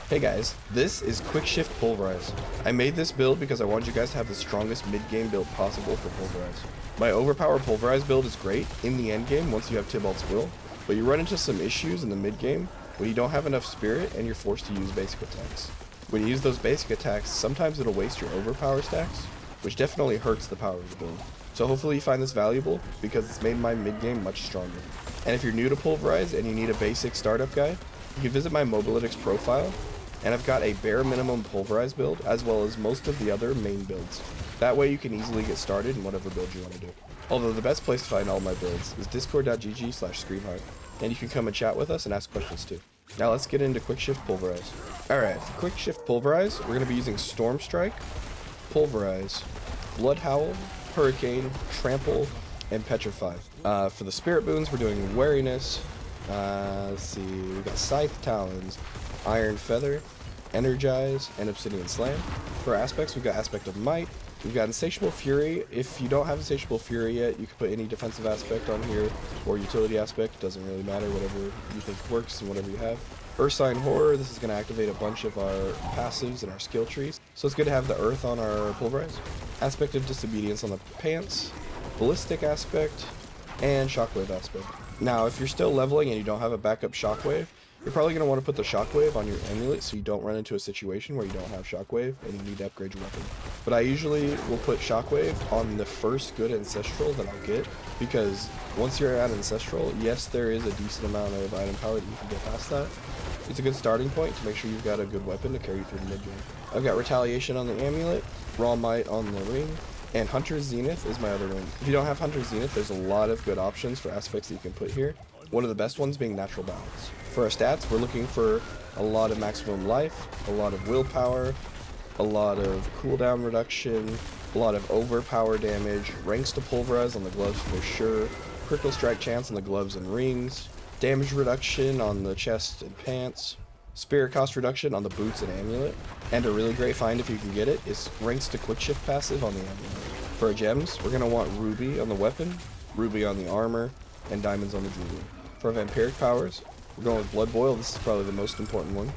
Hey guys, this is QUICKSHIFT Pulverize. I made this build because I wanted you guys to have the strongest mid-game build possible for Pulverize. My overpower Pulverize build is great in the end game once you have Tybalt's Will, but you run into some issues in the mid-game when you don't have enough spirit and you're forced to use basic attacks. When you use those basic attacks, sometimes it'll waste your overpower stacks, which definitely hurts the power of the build. So hopefully you find this valuable because it's made my mid-game much stronger. And if you're new to Pulverize and you need a basic startup guide, you can visit my Mobalytics profile, and I've got a bare minimum Pulverize build as well as most of the other main builds. That way you can easily get started in whatever build you want to do. Although the best place to find all my builds is discord.gg/screamhard, and you can come and chat with us and ask questions too. Now let's get into QUICKSHIFT Pulverize. Alright, for QUICKSHIFT Pulverize, we're going to be using Storm Strike, Pulverize, Blood Howl, Hurricane, Trample, and Petrify. For the Spirit Boons, we're doing Wariness. Let's see, we got Scythe Talons, Iron Feather, Energize, and Obsidian Slam. For aspects, we've got Aspect of Might, we've got Insatiable Fury. If you don't have Insatiable Fury yet, you can put any defensive aspect on here, or utility aspect, doesn't really matter, whatever you think works and whatever you have. Earthsign Horror, this is going to activate a bunch of our passives and our skill trees, so it's good to have the Earth on our Pulverize. Aspect of Disobedience on the Pants, Ballistic Aspect, and Shockwave Aspect. Now, if you're still leveling and you don't have a backup Shockwave, you're probably going to want to put the Shockwave on your amulet so you don't run into a situation where you don't have Shockwave and you need to upgrade your weapon. But I usually will put Shockwave on the first good Ancestral that I'll get, because once you're at Ancestral, yes, there is a decent amount of item power that you can get past that. It's a good starting point to make sure you've got a good weapon to carry you through the mid-game. I've got Retaliation on the amulet, Raw Might on the ring, and Hunter's Zenith is my other ring. If you don't have Hunter's Zenith, there's a lot of good options for aspects that you can put here. One of the best ones being Natural Balance. For our stats, we're looking for a lot of maximum life, a lot of willpower, a lot of cooldown reduction, a lot of overpower damage, ranks to Pulverize on the gloves for sure, critical strike chance on the gloves and rings, damage reduction on the chest and pants, spirit cost reduction on the boots and amulet, and a really great find if you can get it is ranks to QUICKSHIFT passive on the amulet. For our gems, we're going to want Ruby on the weapon, Ruby on the armor, and Diamonds on the Druid. For our vampiric powers, we're going with Blood Boil, this is probably the most important one.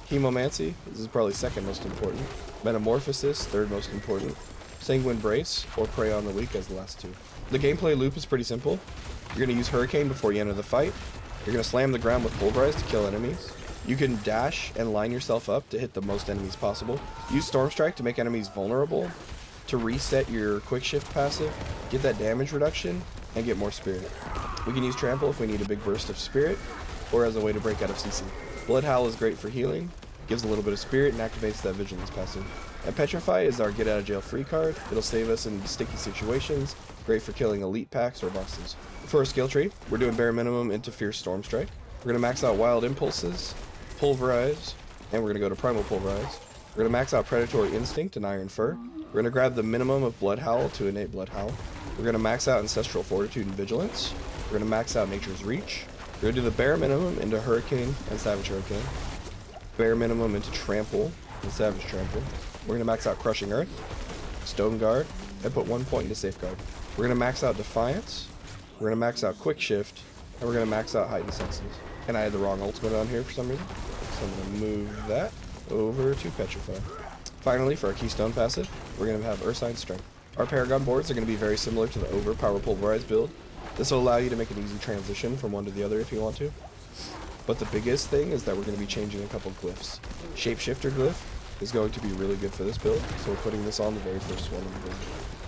Hemomancy, this is probably second most important. Metamorphosis, third most important. Sanguine Brace, or Prey on the Weak as the last two. The gameplay loop is pretty simple. You're going to use Hurricane before you enter the fight. You're going to slam the ground with Pulverize to kill enemies. You can dash and line yourself up to hit the most enemies possible. Use Storm Strike to make enemies vulnerable, to reset your QUICKSHIFT passive, get that damage reduction, and get more spirit. We can use Trample if we need a big burst of spirit, or as a way to break out of CC. Blood Howl is great for healing, gives a little bit of spirit, and activates that Vigilance passive. And Petrify is our get out of jail free card. It'll save us in sticky situations, great for killing elite packs or bosses. For our skill tree, we're doing bare minimum into Fierce Storm Strike. We're going to max out Wild Impulses, Pulverize, and we're going to go to Primal Pulverize. We're going to max out Predatory Instinct and Iron Fur. We're going to grab the minimum of Blood Howl to innate Blood Howl. We're going to max out Ancestral Fortitude and Vigilance. We're going to max out Nature's Reach. We're going to do the bare minimum into Hurricane and Savage Hurricane. Bare minimum into Trample and Savage Trample. We're going to max out Crushing Earth, Stone Guard, and put 1 point into Safeguard. We're going to max out Defiance. We're going to max out QUICKSHIFT. And we're going to max out Heightened Senses. And I had the wrong ultimate on here for some reason. So I'm going to move that over to Petrify. Finally, for our Keystone passive, we're going to have Earthsign Strength. Our Paragon boards are going to be very similar to the Overpower Pulverize build. This will allow you to make an easy transition from one to the other if you want to. But the biggest thing is that we're going to be changing a couple glyphs. Shapeshifter glyph is going to be really good for this build, so we're putting this on the very first one in the build.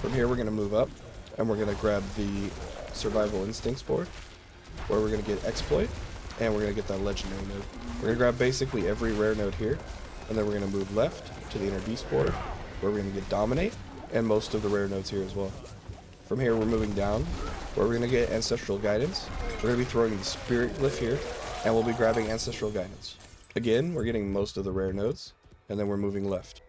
From here we're going to move up, and we're going to grab the Survival Instincts board, where we're going to get Exploit, and we're going to get that Legendary node. We're going to grab basically every rare node here, and then we're going to move left to the Inner Beast board, where we're going to get Dominate, and most of the rare nodes here as well. From here we're moving down, where we're going to get Ancestral Guidance. We're going to be throwing the Spirit Glyph here, and we'll be grabbing Ancestral Guidance. Again, we're getting most of the rare nodes, and then we're moving left.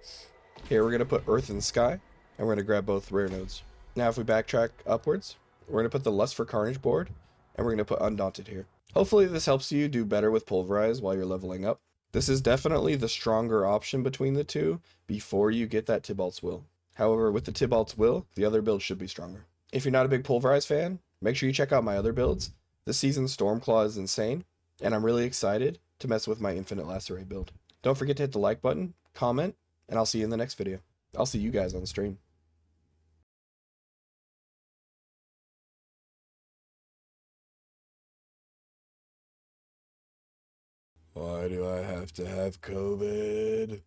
Here we're going to put Earth and Sky, and we're going to grab both rare nodes. Now if we backtrack upwards, we're going to put the Lust for Carnage board, and we're going to put Undaunted here. Hopefully this helps you do better with Pulverize while you're leveling up. This is definitely the stronger option between the two before you get that Tybalt's Will. However, with the Tybalt's Will, the other build should be stronger. If you're not a big Pulverize fan, make sure you check out my other builds. This season's Stormclaw is insane, and I'm really excited to mess with my Infinite Lacerate build. Don't forget to hit the like button, comment, and I'll see you in the next video. I'll see you guys on the stream. Why do I have to have COVID?